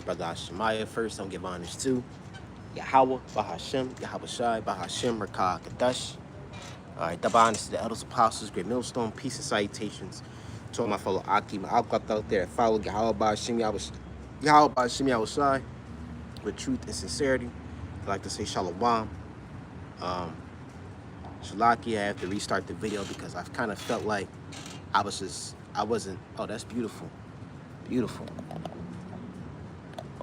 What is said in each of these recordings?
your brother Shemaiah. First, I'm give honors to Yahweh, Bahashem, Yahweh Shai, Bahashem, Rakah, Kadash. All right, double honors to the elders, apostles, great millstone, peace and salutations to all my fellow Akim, Alqath out there that follow Yahweh, Bahashem, Yahweh, Bahashem, Yahweh Shai, with truth and sincerity. I like to say Shalom. Shalaki, I have to restart the video because I've kind of felt like I wasn't, oh, that's beautiful. Beautiful.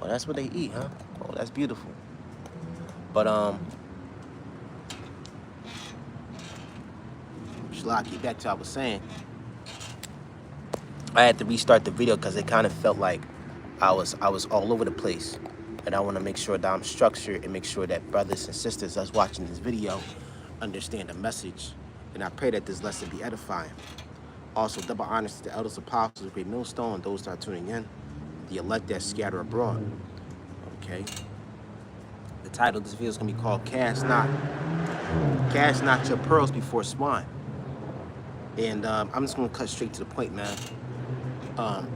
Oh, that's what they eat, huh? Oh, that's beautiful. But, Shalaki, back to what I was saying. I had to restart the video because it kind of felt like I was all over the place. And I want to make sure that I'm structured and make sure that brothers and sisters that's watching this video understand the message. And I pray that this lesson be edifying. Also, double honors to the elders, apostles, great millstone, and those that are tuning in, the elect that scatter abroad. Okay. The title of this video is going to be called Cast Not Your Pearls Before Swine. And I'm just going to cut straight to the point, man.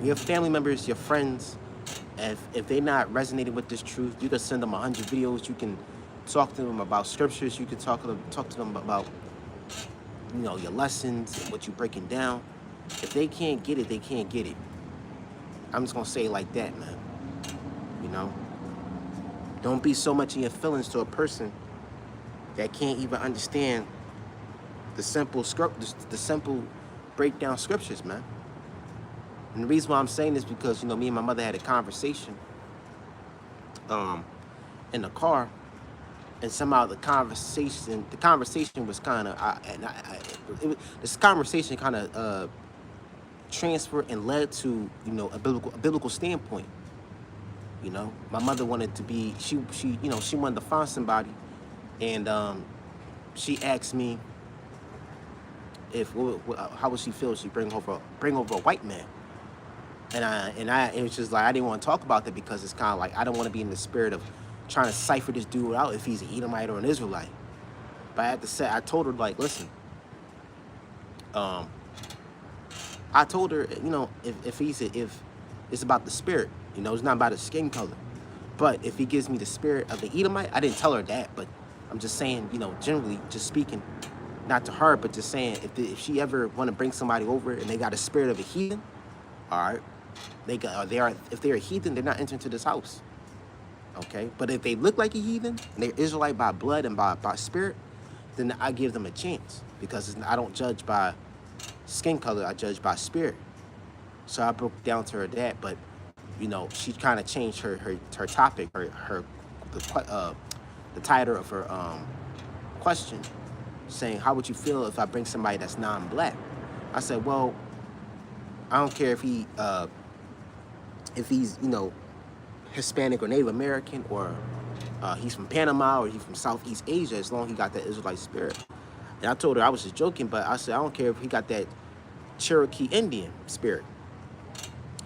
Your family members, your friends, if they're not resonating with this truth, you can send them 100 videos. You can talk to them about scriptures. You can talk to them about, you know, your lessons and what you're breaking down. If they can't get it, they can't get it. I'm just going to say it like that, man. You know? Don't be so much in your feelings to a person that can't even understand the simple breakdown scriptures, man. And the reason why I'm saying this because, you know, me and my mother had a conversation in the car, and somehow the conversation was kind of, this conversation kind of transferred and led to, you know, a biblical standpoint. You know, my mother wanted to be, she wanted to find somebody, and she asked me how would she feel if she bring over a white man. And it was just like, I didn't want to talk about that because it's kind of like, I don't want to be in the spirit of trying to cipher this dude out if he's an Edomite or an Israelite. But I had to say, I told her, like, listen, I told her, you know, if it's about the spirit, you know, it's not about his skin color. But if he gives me the spirit of the Edomite, I didn't tell her that, but I'm just saying, you know, generally just speaking, not to her, but just saying, if she ever want to bring somebody over and they got a spirit of a heathen, all right, if they're a heathen, they're not entering to this house. Okay, but if they look like a heathen and they're Israelite by blood and by spirit, then I give them a chance because I don't judge by skin color, I judge by spirit. So I broke down to her that, but you know, she kind of changed her topic, the title of her question, saying, how would you feel if I bring somebody that's non-black? I said, well, I don't care if he's, you know, Hispanic or Native American, or he's from Panama, or he's from Southeast Asia, as long as he got that Israelite spirit. And I told her I was just joking, but I said, I don't care if he got that Cherokee Indian spirit.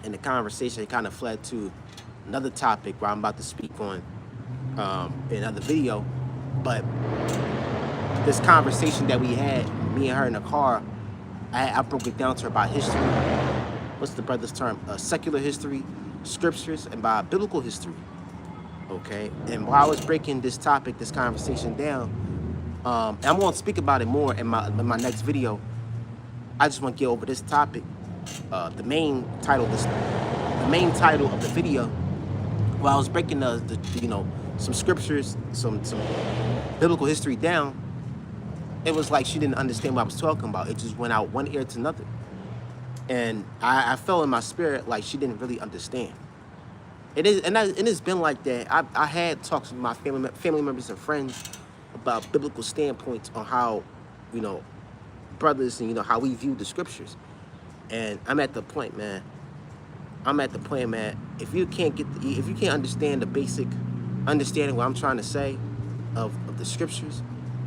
And the conversation kind of fled to another topic where I'm about to speak on in another video. But this conversation that we had, me and her in the car, I broke it down to her about history. What's the brother's term? Secular history, scriptures, and by biblical history. Okay? And while I was breaking this topic, this conversation down, and I'm going to speak about it more in my next video. I just want to get over this topic. The main title of the video, while I was breaking the you know, some scriptures, some biblical history down, it was like she didn't understand what I was talking about. It just went out one ear to another. And I felt in my spirit like she didn't really understand. It's been like that. I had talks with my family members and friends about biblical standpoints on how, you know, brothers and, you know, how we view the scriptures. And I'm at the point, man. If you can't understand the basic understanding what I'm trying to say of the scriptures,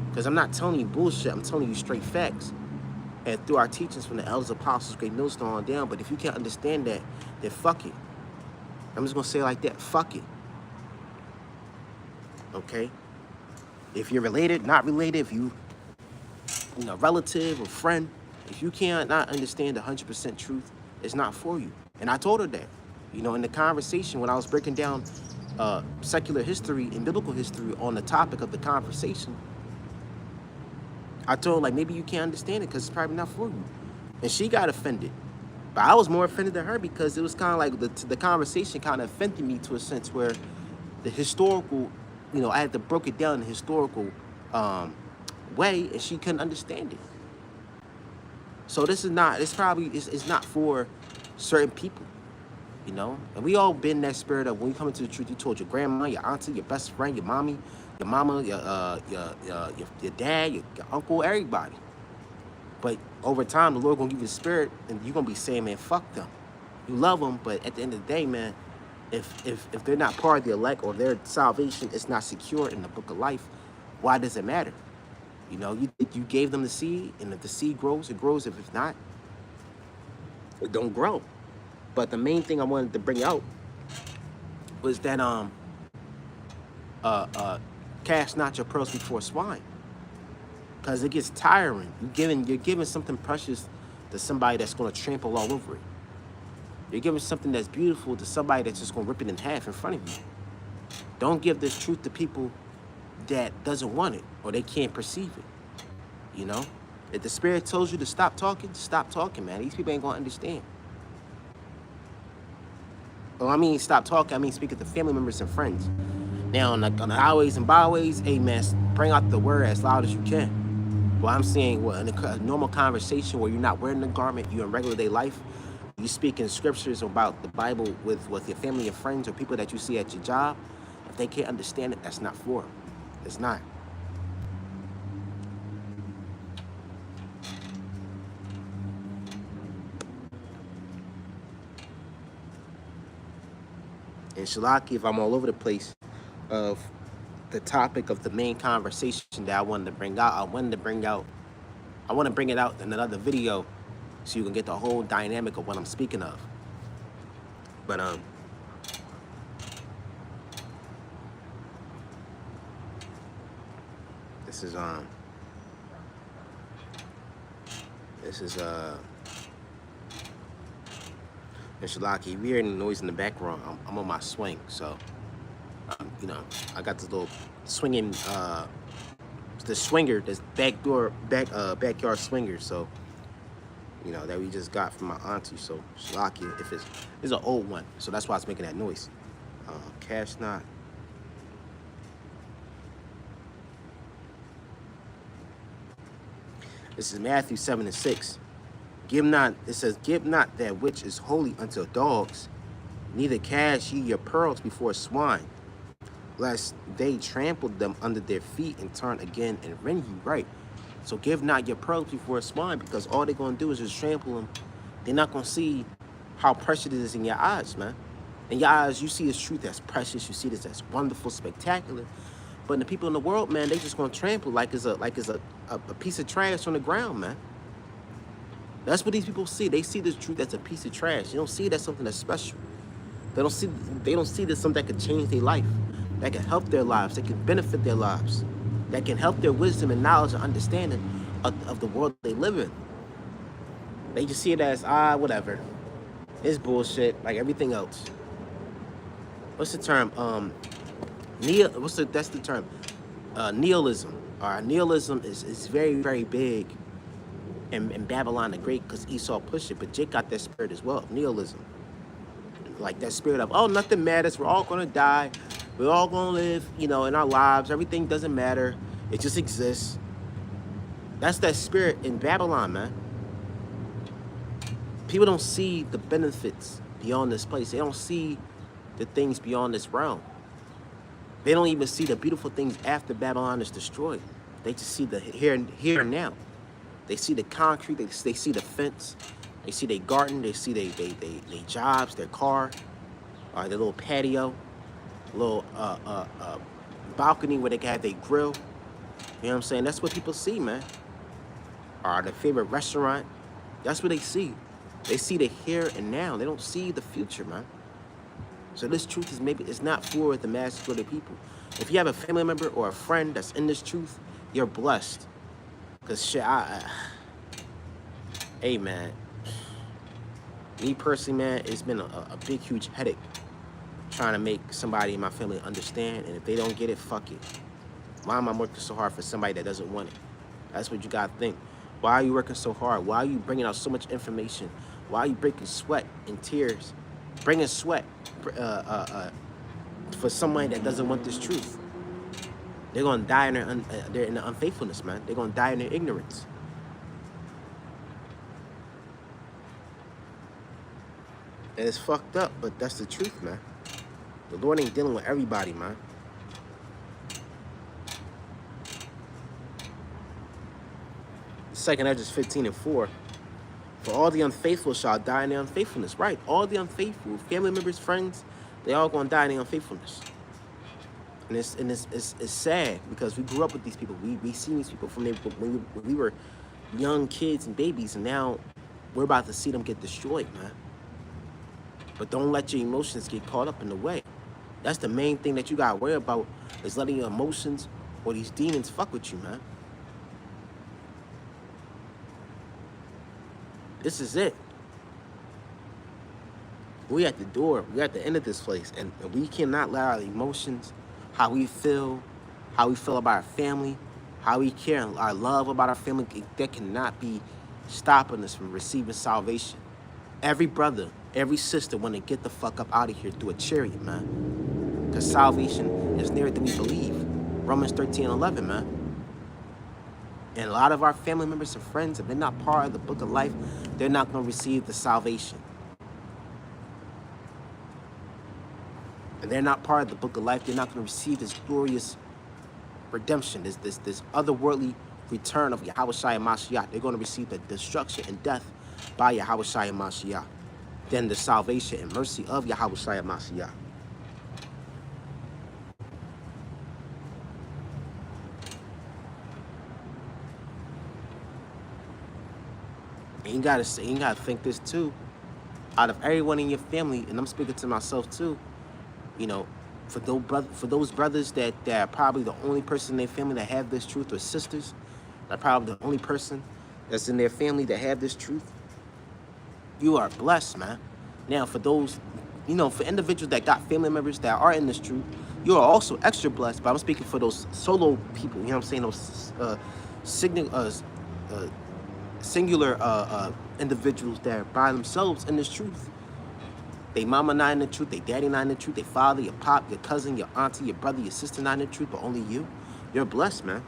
because I'm not telling you bullshit, I'm telling you straight facts. And through our teachings from the elders, apostles, great millstone on down. But if you can't understand that, then fuck it. I'm just gonna say it like that, fuck it. Okay? If you're related, not related, if you know, relative or friend, if you can't not understand the 100% truth, it's not for you. And I told her that. You know, in the conversation, when I was breaking down secular history and biblical history on the topic of the conversation, I told her, like, maybe you can't understand it because it's probably not for you. And she got offended. But I was more offended than her because it was kind of like the conversation kind of offended me to a sense where the historical, you know, I had to broke it down in the historical way, and she couldn't understand it. So this is not, it's not for certain people, you know? And we all been that spirit of when you come into the truth, you told your grandma, your auntie, your best friend, your mommy, your mama, your dad, your uncle, everybody. But over time, the Lord gonna give you the spirit, and you're gonna be saying, man, fuck them. You love them, but at the end of the day, man, if they're not part of the elect or their salvation is not secure in the book of life, why does it matter? You know, you gave them the seed, and if the seed grows, it grows. If it's not, it don't grow. But the main thing I wanted to bring out was that cast not your pearls before swine, because it gets tiring. You're giving something precious to somebody that's going to trample all over it. You're giving something that's beautiful to somebody that's just going to rip it in half in front of you. Don't give this truth to people that doesn't want it or they can't perceive it. You know, if the spirit tells you to stop talking, man. These people ain't going to understand. Well, I mean, stop talking. I mean, speak to family members and friends. Now, on the highways and byways, hey, man, bring out the word as loud as you can. Well, I'm saying, well, in a normal conversation where you're not wearing the garment, you're in regular day life, you speak in scriptures about the Bible with your family and friends or people that you see at your job, if they can't understand it, that's not for them. It's not. And Shalaki, if I'm all over the place of the topic of the main conversation that I wanted to bring out, I want to bring it out in another video so you can get the whole dynamic of what I'm speaking of. But this is and Shalaki, if you hear any noise in the background, I'm on my swing, so you know, I got this little swinging the swinger, this backyard swinger, so you know, that we just got from my auntie. So Shalaki, if it's an old one, so that's why it's making that noise. Cash not. This is Matthew 7:6. It says, give not that which is holy unto dogs, neither cast ye your pearls before swine, lest they trample them under their feet and turn again and rend you. Right. So give not your pearls before swine, because all they're going to do is just trample them. They're not going to see how precious it is in your eyes, man. In your eyes, you see this truth that's precious. You see this as wonderful, spectacular. But the people in the world, man, they just going to trample like it's a piece of trash on the ground, man. That's what these people see. They see this truth as a piece of trash. They don't see it as something that's special. They don't see this as something that could change their life, that can help their lives, that can benefit their lives, that can help their wisdom and knowledge and understanding of the world they live in. They just see it as, whatever. It's bullshit, like everything else. What's the term? That's the term. Nihilism. All right, nihilism is very, very big in Babylon the Great, because Esau pushed it, but Jake got that spirit as well, nihilism. Like that spirit of, oh, nothing matters, we're all gonna die, we're all gonna live, you know, in our lives, everything doesn't matter, it just exists. That's that spirit in Babylon, man. People don't see the benefits beyond this place. They don't see the things beyond this realm. They don't even see the beautiful things after Babylon is destroyed. They just see the here and now. They see the concrete, they see the fence, they see their garden, they see their jobs, their car, their little patio, little balcony where they can have their grill. You know what I'm saying? That's what people see, man. Or their favorite restaurant. That's what they see. They see the here and now. They don't see the future, man. So this truth is it's not for the mass majority of people. If you have a family member or a friend that's in this truth, you're blessed. Because shit, hey man, Me personally, man, it's been a big, huge headache trying to make somebody in my family understand. And if they don't get it, fuck it. Why am I working so hard for somebody that doesn't want it? That's what you gotta think. Why are you working so hard? Why are you bringing out so much information? Why are you breaking sweat and tears, bringing sweat for somebody that doesn't want this truth? They're gonna die in their unfaithfulness, man. They're gonna die in their ignorance. And it's fucked up, but that's the truth, man. The Lord ain't dealing with everybody, man. Second Ezra 15:4. For all the unfaithful shall die in their unfaithfulness. Right, all the unfaithful, family members, friends, they all gonna die in their unfaithfulness. And it's sad because we grew up with these people. We seen these people from when we were young kids and babies, and now we're about to see them get destroyed, man. But don't let your emotions get caught up in the way. That's the main thing that you gotta worry about, is letting your emotions or these demons fuck with you, man. This is it. We at the door. We at the end of this place, and we cannot allow our emotions, how we feel about our family, how we care, our love about our family, that cannot be stopping us from receiving salvation. Every brother, every sister want to get the fuck up out of here through a chariot, man. Because salvation is nearer than we believe. Romans 13:11, man. And a lot of our family members and friends, if they're not part of the book of life, they're not going to receive the salvation. And they're not part of the book of life, they're not going to receive this glorious redemption, this otherworldly return of Yahushua Mashiach. They're going to receive the destruction and death by Yahushua Mashiach. Then the salvation and mercy of Yahushua Mashiach. And you gotta think this too. Out of everyone in your family, and I'm speaking to myself too, you know, for those brothers that are probably the only person in their family that have this truth, or sisters, that are probably the only person that's in their family that have this truth, you are blessed, man. Now, for those, you know, for individuals that got family members that are in this truth, you are also extra blessed. But I'm speaking for those solo people, you know what I'm saying, those singular individuals that are by themselves in this truth. They mama not in the truth, they daddy not in the truth, they father, your pop, your cousin, your auntie, your brother, your sister not in the truth, but only you. You're blessed, man.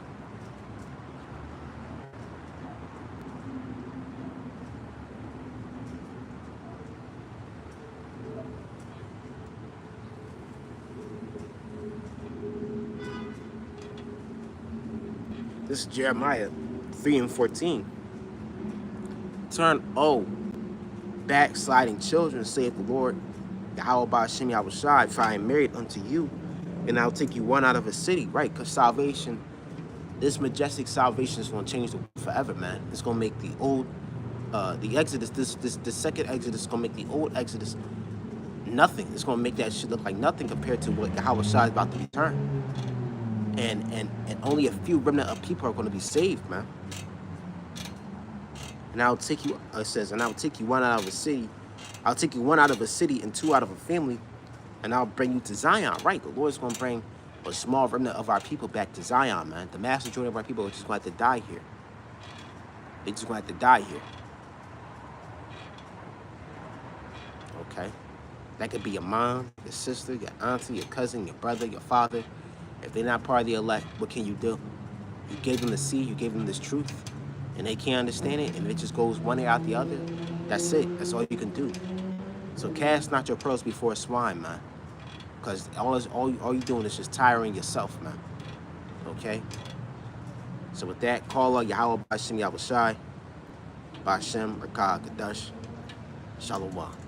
This is Jeremiah 3:14. Turn, backsliding children, saith the Lord, Yahweh Ba'ashem Yahushai, if I am married unto you, and I'll take you one out of a city, right? Because salvation, this majestic salvation is going to change the world forever, man. It's going to make the old, the Exodus, the second Exodus is going to make the old Exodus nothing. It's going to make that shit look like nothing compared to what Yahushua is about to return. And only a few remnant of people are going to be saved, man. And I'll take you, it says, and I'll take you one out of a city. I'll take you one out of a city and two out of a family, and I'll bring you to Zion. Right, the Lord's going to bring a small remnant of our people back to Zion, man. The mass majority of our people are just going to have to die here. They're just going to have to die here. Okay? That could be your mom, your sister, your auntie, your cousin, your brother, your father. If they're not part of the elect, what can you do? You gave them the seed, you gave them this truth, and they can't understand it, and it just goes one ear out the other. That's it. That's all you can do. So cast not your pearls before swine, man. Because all you're doing is just tiring yourself, man. Okay? So with that, call on Yahweh Ba'ashem Yahushai, Ba'ashem Rakah Kadash, Shalom.